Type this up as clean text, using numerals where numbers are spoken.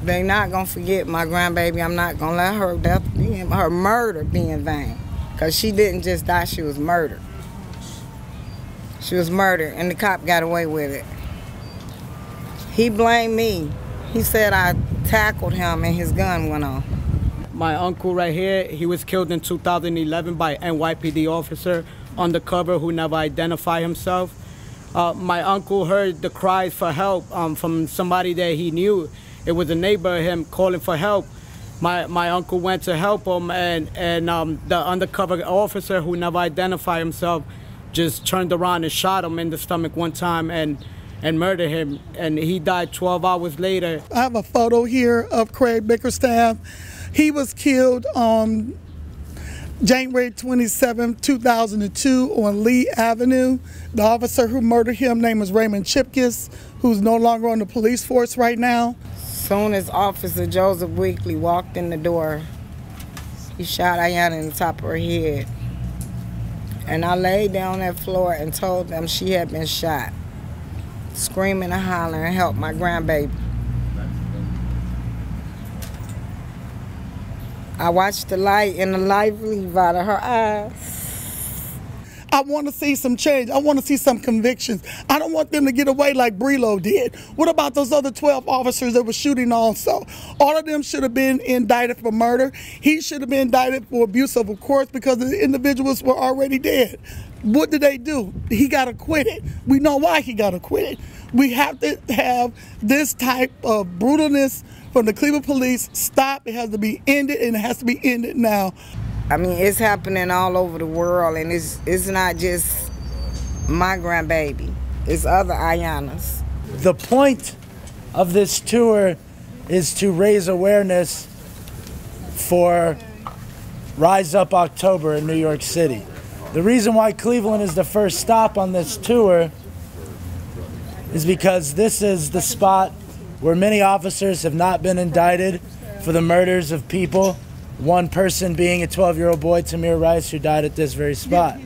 They not gonna forget my grandbaby. I'm not gonna let her death be her murder be in vain. Cause she didn't just die, she was murdered. She was murdered and the cop got away with it. He blamed me. He said I tackled him and his gun went off. My uncle right here, he was killed in 2011 by NYPD officer undercover who never identified himself. My uncle heard the cries for help from somebody that he knew. It was a neighbor of him calling for help. My uncle went to help him, and the undercover officer who never identified himself just turned around and shot him in the stomach one time and murdered him, and he died 12 hours later. I have a photo here of Craig Bickerstaff. He was killed on January 27, 2002 on Lee Avenue. The officer who murdered him name is Raymond Chipkiss, who's no longer on the police force right now. Soon as Officer Joseph Weekly walked in the door, he shot Ayanna in the top of her head. And I laid down on that floor and told them she had been shot, screaming and hollering, help my grandbaby. I watched the light and the light leave out of her eyes. I want to see some change. I want to see some convictions. I don't want them to get away like Brelo did. What about those other 12 officers that were shooting also? All of them should have been indicted for murder. He should have been indicted for abuse of course because the individuals were already dead. What did they do? He got acquitted. We know why he got acquitted. We have to have this type of brutalness from the Cleveland police stop. It has to be ended, and it has to be ended now. I mean, it's happening all over the world, and it's not just my grandbaby. It's other Ayannas. The point of this tour is to raise awareness for Rise Up October in New York City. The reason why Cleveland is the first stop on this tour is because this is the spot where many officers have not been indicted for the murders of people, one person being a 12-year-old boy, Tamir Rice, who died at this very spot.